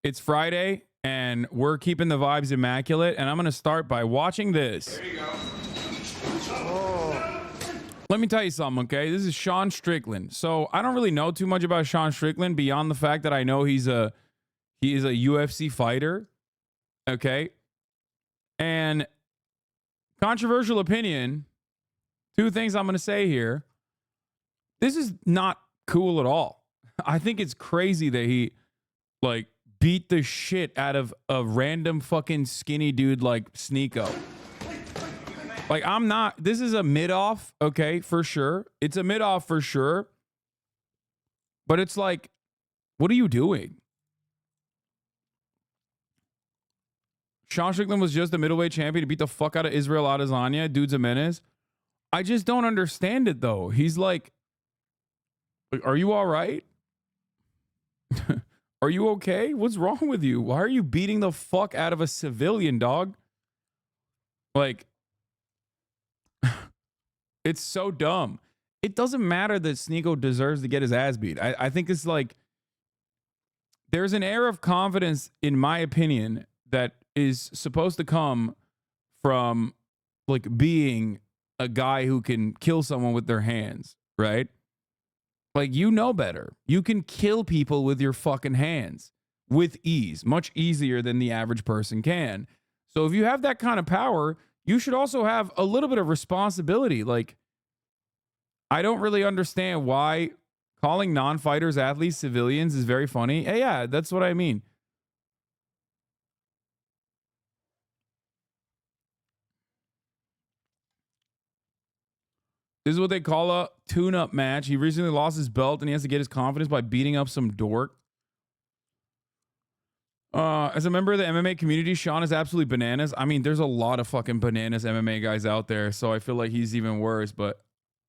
It's Friday, and we're keeping the vibes immaculate, and I'm going to start by watching this. There you go. Let me tell you something, okay? This is Sean Strickland. So I don't really know too much about Sean Strickland beyond the fact that I know he is a UFC fighter, okay? And controversial opinion, two things I'm going to say here. This is not cool at all. I think it's crazy that he, like, beat the shit out of a random fucking skinny dude like SNEAKO. Like, this is a mid-off, okay, for sure. It's a mid-off for sure. But it's like, what are you doing? Sean Strickland was just a middleweight champion to beat the fuck out of Israel Adesanya. Dude's a menace. I just don't understand it, though. He's like, are you all right? Are you okay? What's wrong with you? Why are you beating the fuck out of a civilian, dog? Like, it's so dumb. It doesn't matter that SNEAKO deserves to get his ass beat. I think it's like, there's an air of confidence, in my opinion, that is supposed to come from, like, being a guy who can kill someone with their hands, right? Like, you know better. You can kill people with your fucking hands with ease, much easier than the average person can. So if you have that kind of power, you should also have a little bit of responsibility. Like, I don't really understand why calling non-fighters athletes civilians is very funny. Hey, yeah, that's what I mean. This is what they call a tune-up match. He recently lost his belt, and he has to get his confidence by beating up some dork. As a member of the MMA community, Sean is absolutely bananas. I mean, there's a lot of fucking bananas MMA guys out there, so I feel like he's even worse. But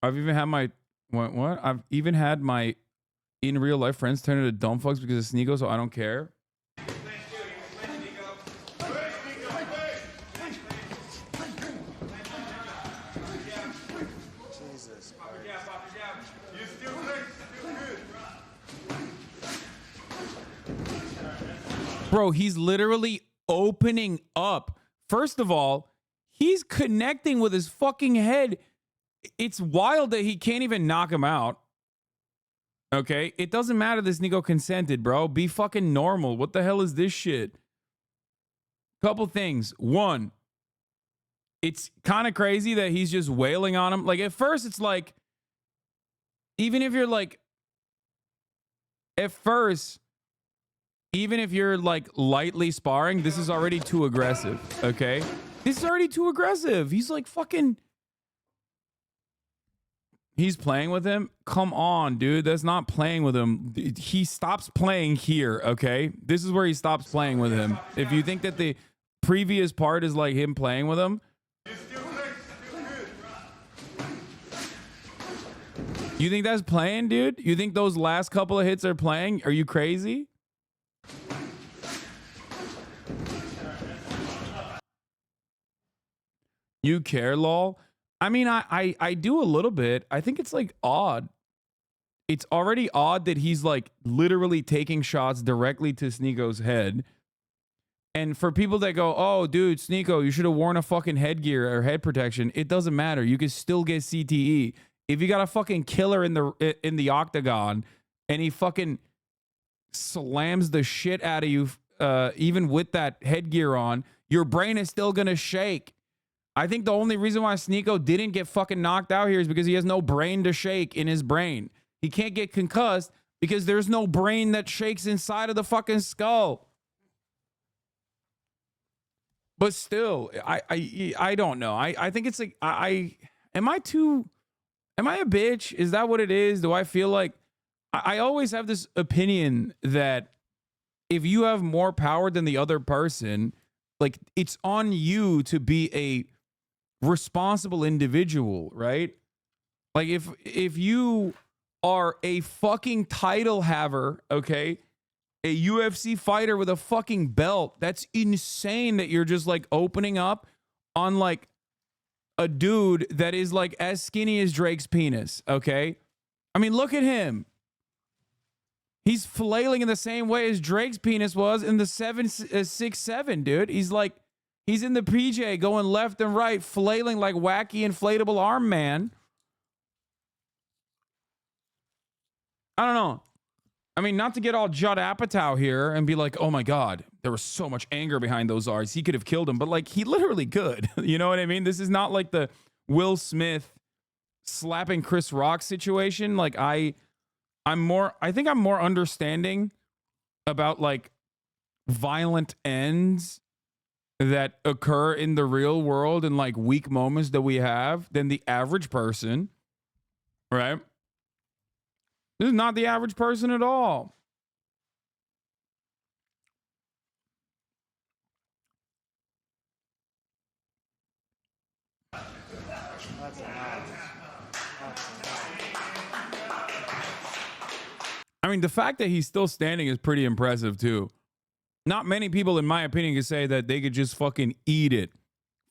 I've even had my what? I've even had my in real life friends turn into dumb fucks because of SNEAKO, so I don't care. Bro, he's literally opening up. First of all, he's connecting with his fucking head. It's wild that he can't even knock him out. Okay? It doesn't matter that SNEAKO consented, bro. Be fucking normal. What the hell is this shit? Couple things. One, it's kind of crazy that he's just wailing on him. Like, at first, it's like, even if you're like, at first, even if you're like lightly sparring, this is already too aggressive, okay? This is already too aggressive. He's like fucking... He's playing with him? Come on, dude. That's not playing with him. He stops playing here, okay? This is where he stops playing with him. If you think that the previous part is like him playing with him... You think that's playing, dude? You think those last couple of hits are playing? Are you crazy? You care, lol? I mean, I do a little bit. I think it's like odd. It's already odd that he's like literally taking shots directly to SNEAKO's head. And for people that go, oh, dude, SNEAKO, you should have worn a fucking headgear or head protection. It doesn't matter. You can still get CTE. If you got a fucking killer in the octagon and he fucking slams the shit out of you, even with that headgear on, your brain is still gonna shake. I think the only reason why SNEAKO didn't get fucking knocked out here is because he has no brain to shake in his brain. He can't get concussed because there's no brain that shakes inside of the fucking skull. But still, I don't know. I think it's like, am I a bitch? Is that what it is? Do I feel like, I always have this opinion that if you have more power than the other person, like, it's on you to be a responsible individual, right? Like, if you are a fucking title haver, okay, a UFC fighter with a fucking belt, that's insane that you're just like opening up on like a dude that is like as skinny as Drake's penis, okay? I mean, look at him. He's flailing in the same way as Drake's penis was in the 767, dude. He's like, he's in the PJ going left and right, flailing like wacky inflatable arm man. I don't know. I mean, not to get all Judd Apatow here and be like, oh my God, there was so much anger behind those R's. He could have killed him, but like, he literally could. You know what I mean? This is not like the Will Smith slapping Chris Rock situation. Like, I think I'm more understanding about like violent ends that occur in the real world and like weak moments that we have than the average person, right? This is not the average person at all. I mean, the fact that he's still standing is pretty impressive too. Not many people, in my opinion, can say that they could just fucking eat it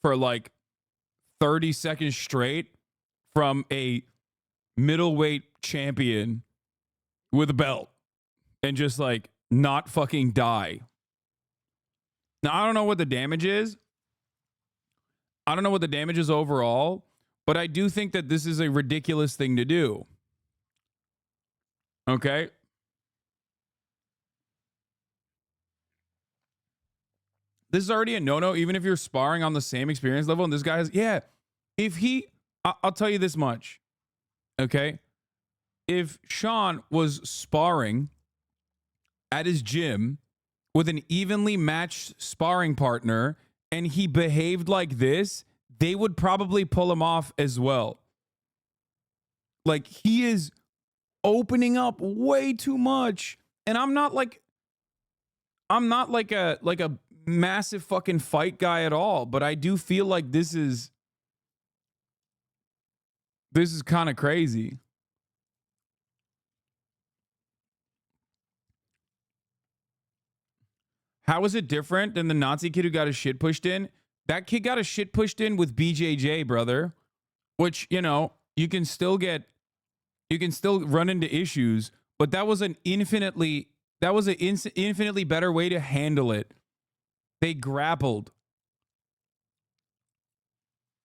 for like 30 seconds straight from a middleweight champion with a belt and just like not fucking die. Now, I don't know what the damage is. I don't know what the damage is overall, but I do think that this is a ridiculous thing to do. Okay? This is already a no-no, even if you're sparring on the same experience level. And this guy has, yeah, if he, I'll tell you this much. Okay? If Sean was sparring at his gym with an evenly matched sparring partner and he behaved like this, they would probably pull him off as well. Like, he is opening up way too much. And I'm not like a massive fucking fight guy at all, but I do feel like this is kind of crazy. How is it different than the Nazi kid who got his shit pushed in? That kid got his shit pushed in with BJJ, brother, which, you know, you can still run into issues, but that was an infinitely better way to handle it. They grappled.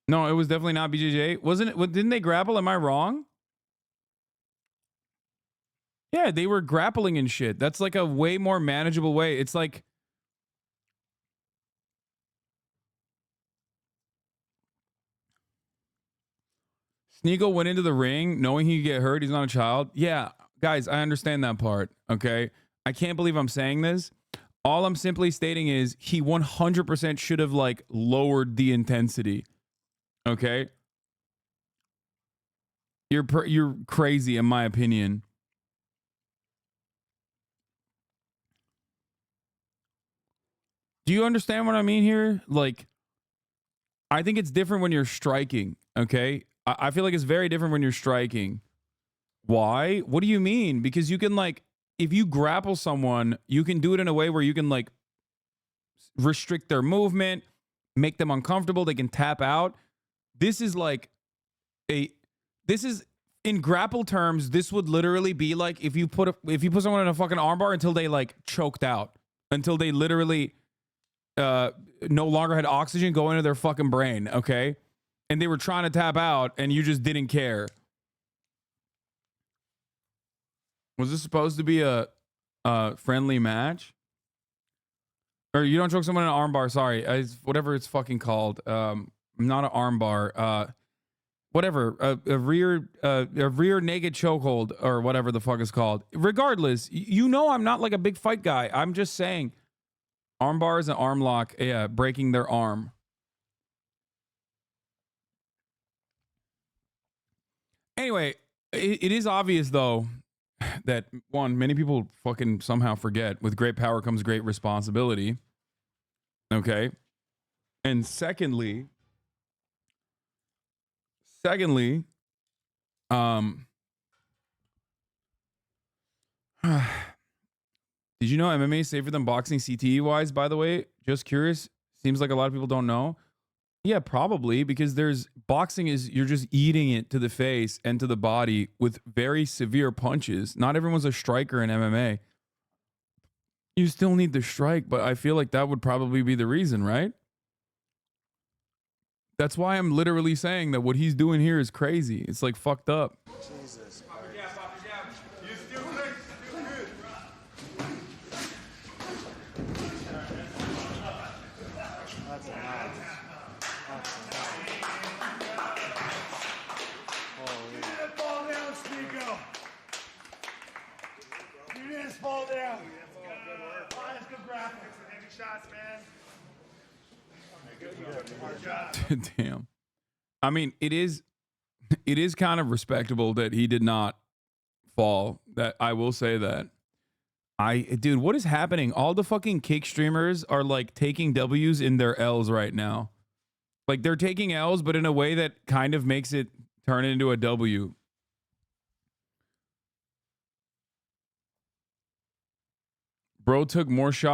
No, it was definitely not BJJ. Wasn't it? Didn't they grapple? Am I wrong? Yeah, they were grappling and shit. That's like a way more manageable way. It's like, SNEAKO went into the ring knowing he could get hurt. He's not a child. Yeah, guys, I understand that part. Okay. I can't believe I'm saying this. All I'm simply stating is he 100% should have like lowered the intensity. Okay. You're crazy in my opinion. Do you understand what I mean here? Like, I think it's different when you're striking. Okay. I feel like it's very different when you're striking. Why? What do you mean? Because you can like, if you grapple someone, you can do it in a way where you can like restrict their movement, make them uncomfortable. They can tap out. This is like in grapple terms, this would literally be like if you put someone in a fucking armbar until they like choked out, until they literally no longer had oxygen go into their fucking brain. Okay. And they were trying to tap out and you just didn't care. Was this supposed to be a friendly match? Or you don't choke someone in an armbar, sorry. Whatever it's fucking called. Not an armbar. Whatever. A rear naked chokehold or whatever the fuck is called. Regardless, you know I'm not like a big fight guy. I'm just saying armbar is an arm lock. Yeah, breaking their arm. Anyway, it is obvious though that one, many people fucking somehow forget with great power comes great responsibility. Okay. And secondly, did you know MMA is safer than boxing CTE wise, by the way? Just curious. Seems like a lot of people don't know. Yeah, probably because there's boxing is you're just eating it to the face and to the body with very severe punches. Not everyone's a striker in MMA. You still need the strike, but I feel like that would probably be the reason, right? That's why I'm literally saying that what he's doing here is crazy. It's like fucked up. Jesus. That's enough. You didn't fall down, SNEAKO. You didn't fall down. That's good graphics. Heavy shots, man. Damn. I mean, it is kind of respectable that he did not fall. That I will say that. Dude, what is happening? All the fucking kick streamers are like taking W's in their L's right now. Like they're taking L's, but in a way that kind of makes it turn into a W. Bro took more shots